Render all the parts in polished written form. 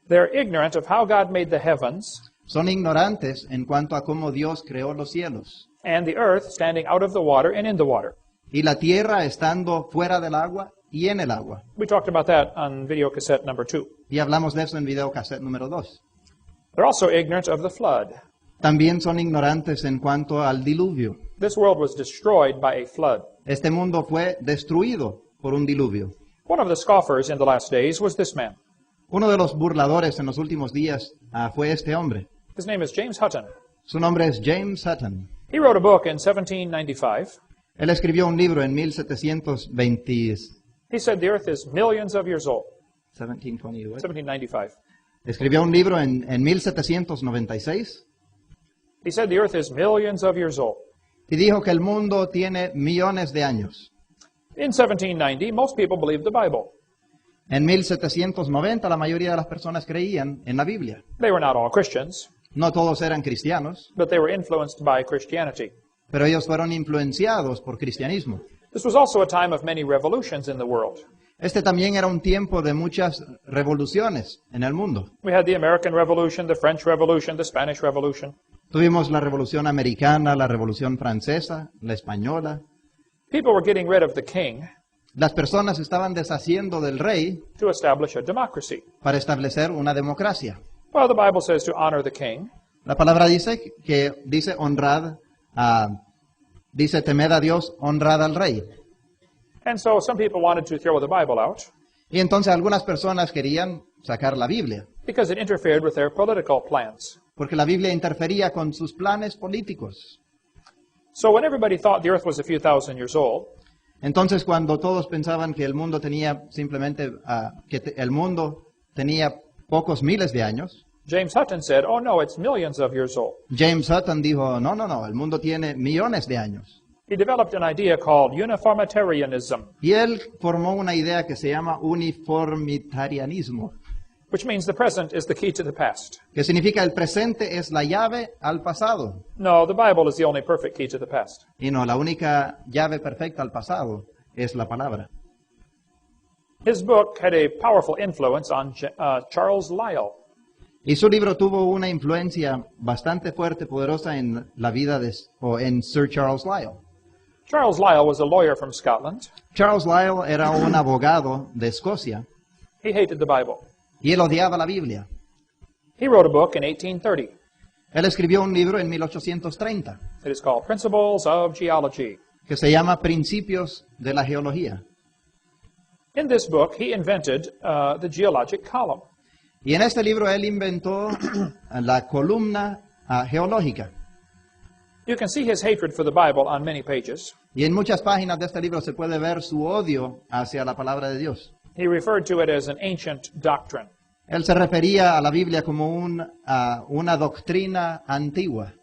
They're ignorant of how God made the heavens Son ignorantes en cuanto a cómo Dios creó los cielos and the earth standing out of the water and in the water. y la tierra estando fuera del agua y en el agua. We talked about that on video cassette number 2. Y hablamos de eso en videocassette número 2. They're also ignorant of the flood. También son ignorantes en cuanto al diluvio. This world was destroyed by a flood. Este mundo fue destruido por un diluvio. One of the scoffers in the last days was this man. Uno de los burladores en los últimos días fue este hombre. His name is James Hutton. Su nombre es James Hutton. He wrote a book in 1795. Él escribió un libro en 1720. He said the earth is millions of years old. 1720, what? 1795. Escribió un libro en 1796 He said the earth is millions of years old. y dijo que el mundo tiene millones de años. In 1790, most people believed the Bible. En 1790 la mayoría de las personas creían en la Biblia. They were not all Christians, No todos eran cristianos, but they were influenced by Christianity. pero ellos fueron influenciados por cristianismo. This was also a time of many revolutions in the world. Este también era un tiempo de muchas revoluciones en el mundo. We had the American Revolution, the French Revolution, the Spanish Revolution. Tuvimos la Revolución Americana, la Revolución Francesa, la Española. People were getting rid of the king Las personas estaban deshaciendo del rey to establish a democracy. para establecer una democracia. Well, the Bible says to honor the king. La palabra dice honrad, dice temed a Dios, honrad al rey. And so some people wanted to throw the Bible out Y entonces algunas personas querían sacar la Biblia, because it interfered with their political plans. porque la Biblia interfería con sus planes políticos. So when everybody thought the earth was a few thousand years old, Entonces cuando todos pensaban que el mundo tenía simplemente, el mundo tenía pocos miles de años, James Hutton said, oh no, it's millions of years old. James Hutton dijo, no, el mundo tiene millones de años. He developed an idea called uniformitarianism, Y él formó una idea que se llama uniformitarianismo, which means the present is the key to the past. que significa el presente es la llave al pasado. No, the Bible is the only perfect key to the past. Y no, la única llave perfecta al pasado es la palabra. His book had a powerful influence on Charles Lyell. Y su libro tuvo una influencia bastante fuerte, poderosa en la vida en Sir Charles Lyell. Charles Lyell was a lawyer from Scotland. Charles Lyell era un abogado de Escocia He hated the Bible. y él odiaba la Biblia. He wrote a book in 1830. Él escribió un libro en 1830 It is called Principles of Geology. que se llama Principios de la Geología. In this book, he invented the geologic column. Y en este libro él inventó la columna geológica. You can see his hatred for the Bible on many pages. Y en muchas páginas de este libro se puede ver su odio hacia la palabra de Dios. He referred to it as an ancient doctrine. Él se refería a la Biblia como una doctrina antigua.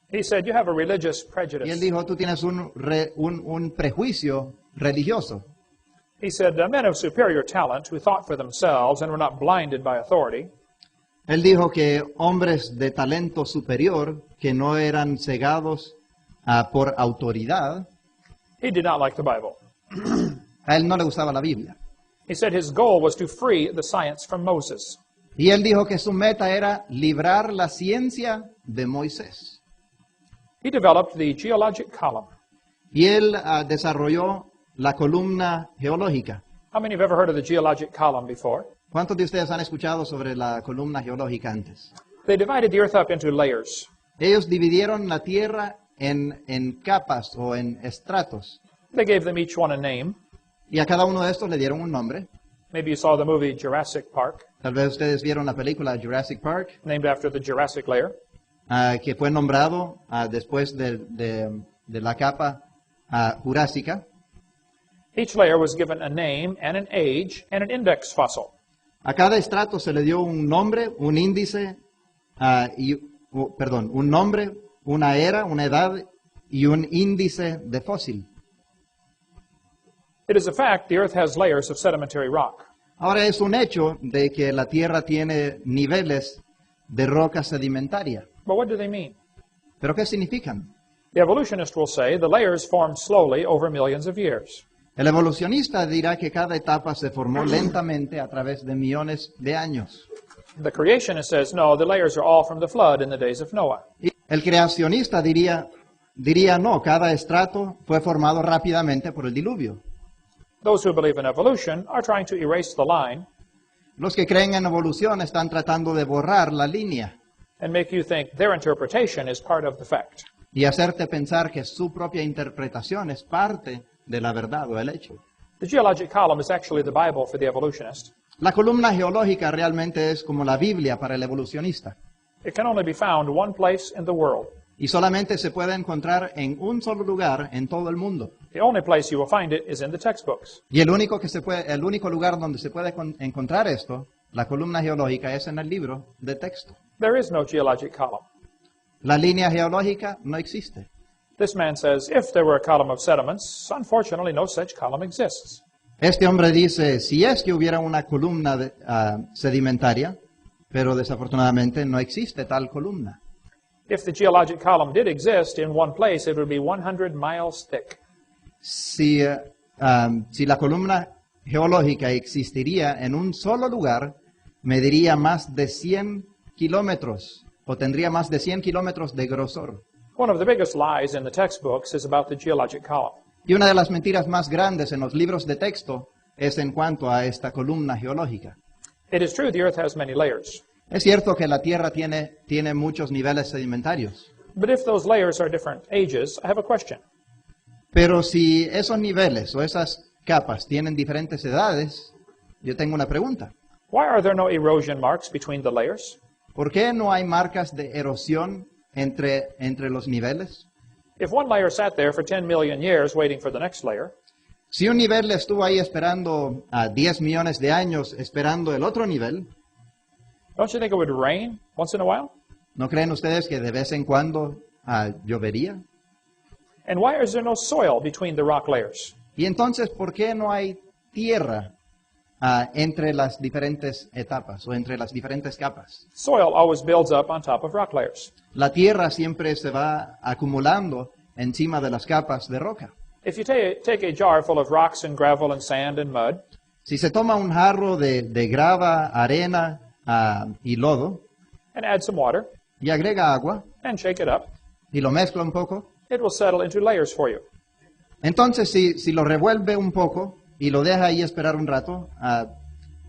He said, you have a religious Y él prejudice. dijo, tú tienes un prejuicio religioso. He said, men of superior talent who thought for themselves and were not blinded by authority Él dijo que hombres de talento superior, que no eran cegados por autoridad, he did not like the Bible. a él no le gustaba la Biblia. He said his goal was to free the science from Moses. Y él dijo que su meta era librar la ciencia de Moisés. He developed the geologic column. Y él desarrolló la columna geológica. How many have ever heard of the geologic column before? ¿Cuántos de ustedes han escuchado sobre la columna geológica antes? They divided the earth up into layers. Ellos dividieron la tierra en capas o en estratos. They gave them each one a name. Y a cada uno de estos le dieron un nombre. Maybe you saw the movie Jurassic Park, Tal vez ustedes vieron la película Jurassic Park, named after the Jurassic layer. que fue nombrado después de la capa jurásica. Each layer was given a name and an age and an index fossil. A cada estrato se le dio un nombre, un índice, un nombre, una era, una edad y un índice de fósil. It is a fact the earth has layers of sedimentary rock. Ahora es un hecho de que la Tierra tiene niveles de roca sedimentaria. But what do they mean? ¿Pero qué significan? The evolutionist will say the layers formed slowly over millions of years. El evolucionista dirá que cada etapa se formó lentamente a través de millones de años. The creationist says, no, the layers are all from the flood in the days of Noah. Y el creacionista diría no, cada estrato fue formado rápidamente por el diluvio. Those who believe in evolution are trying to erase the line Los que creen en evolución están tratando de borrar la línea and make you think their interpretation is part of the fact. y hacerte pensar que su propia interpretación es parte de la verdad o el hecho. The geologic column is actually the Bible for the evolutionist. La columna geológica realmente es como la Biblia para el evolucionista It can only be found one place in the world. y solamente se puede encontrar en un solo lugar en todo el mundo. The only place you will find it is in the textbooks. Y el único lugar donde se puede encontrar esto, la columna geológica, es en el libro de texto. There is no geologic column. La línea geológica no existe. This man says, if there were a column of sediments, unfortunately no such column exists. Este hombre dice, si es que hubiera una columna sedimentaria, pero desafortunadamente no existe tal columna. If the geologic column did exist in one place, it would be 100 miles thick. Si la columna geológica existiría en un solo lugar, mediría más de 100 kilómetros o tendría más de 100 kilómetros de grosor. One of the biggest lies in the textbooks is about the geologic column. Y una de las mentiras más grandes en los libros de texto es en cuanto a esta columna geológica. It is true the earth has many layers. Es cierto que la Tierra tiene muchos niveles sedimentarios, But if those layers are different ages, I have a question. pero si esos niveles o esas capas tienen diferentes edades, yo tengo una pregunta. Why are there no erosion marks between the layers? ¿Por qué no hay marcas de erosión entre los niveles? If one layer sat there for 10 million years waiting for the next layer, Si un nivel estuvo ahí esperando a 10 millones de años esperando el otro nivel, don't you think it would rain once in a while? ¿no creen ustedes que de vez en cuando llovería? And why is there no soil between the rock layers? Y entonces, ¿por qué no hay tierra entre las diferentes etapas o entre las diferentes capas? Soil always builds up on top of rock layers. La tierra siempre se va acumulando encima de las capas de roca. If you take a jar full of rocks and gravel and sand and mud, Si se toma un jarro de grava, arena y lodo and add some water y agrega agua and shake it up, y lo mezcla un poco, it will settle into layers for you. entonces si lo revuelve un poco y lo deja ahí esperar un rato,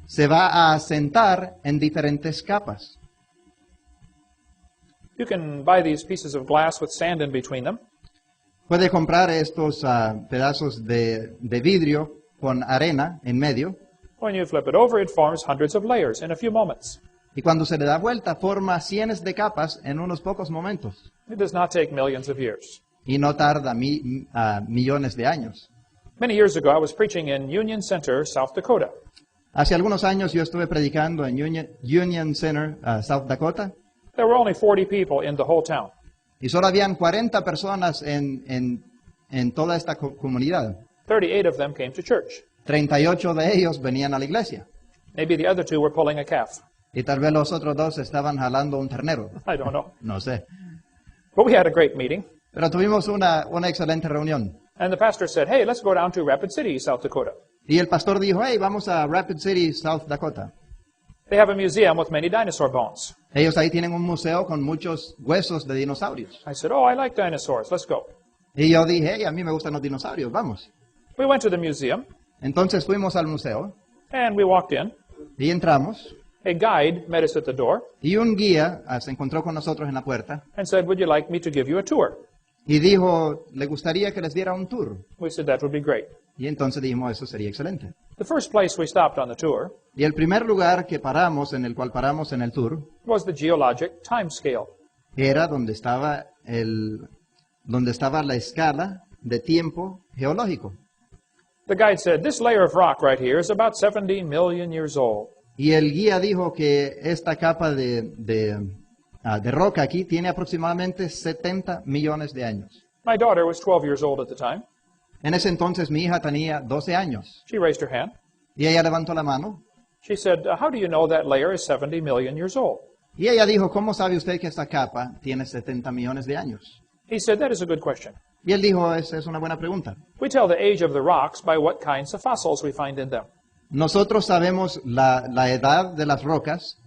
se va a asentar en diferentes capas. You can buy these pieces of glass with sand in between them, Puede comprar estos pedazos de vidrio con arena en medio when you flip it over, it forms hundreds of layers in a few moments. y cuando se le da vuelta forma cientos de capas en unos pocos momentos It does not take millions of years. y no tarda millones de años. Many years ago, I was preaching in Union Center, South Dakota. Hace algunos años yo estuve predicando en Union Center, South Dakota, There were only 40 people in the whole town. y solo habían 40 personas en toda esta comunidad. 38 of them came to church. 38 de ellos venían a la iglesia Maybe the other 2 were pulling a calf. y tal vez los otros 2 estaban jalando un ternero, I don't know. no sé. But we had a great meeting. Pero tuvimos una excelente reunión. And the pastor said, hey, let's go down to Rapid City, South Dakota. Y el pastor dijo, hey, vamos a Rapid City, South Dakota. They have a museum with many dinosaur bones. Ellos ahí tienen un museo con muchos huesos de dinosaurios. I said, oh, I like dinosaurs. Let's go. Y yo dije, hey, a mí me gustan los dinosaurios, vamos. We went to the museum, Entonces fuimos al museo and we walked in. y entramos. A guide met us at the door Y un guía se encontró con nosotros en la puerta and said, would you like me to give you a tour? y dijo, ¿le gustaría que les diera un tour? We said, that would be great. Y entonces dijimos, eso sería excelente. The first place we stopped on the tour Y el primer lugar en el cual paramos en el tour, was the geologic time scale. era donde estaba la escala de tiempo geológico. The guide said, this layer of rock right here is about 70 million years old. Y el guía dijo que esta capa de roca aquí tiene aproximadamente 70 millones de años. My daughter was 12 years old at the time. En ese entonces mi hija tenía 12 años She raised her hand. y ella levantó la mano She said, how do you know that layer is 70 million years old? y ella dijo, ¿cómo sabe usted que esta capa tiene 70 millones de años? He said, that is a good question. Y él dijo, esa es una buena pregunta. We tell the age of the rocks by what kinds of fossils we find in them. Nosotros sabemos la edad de las rocas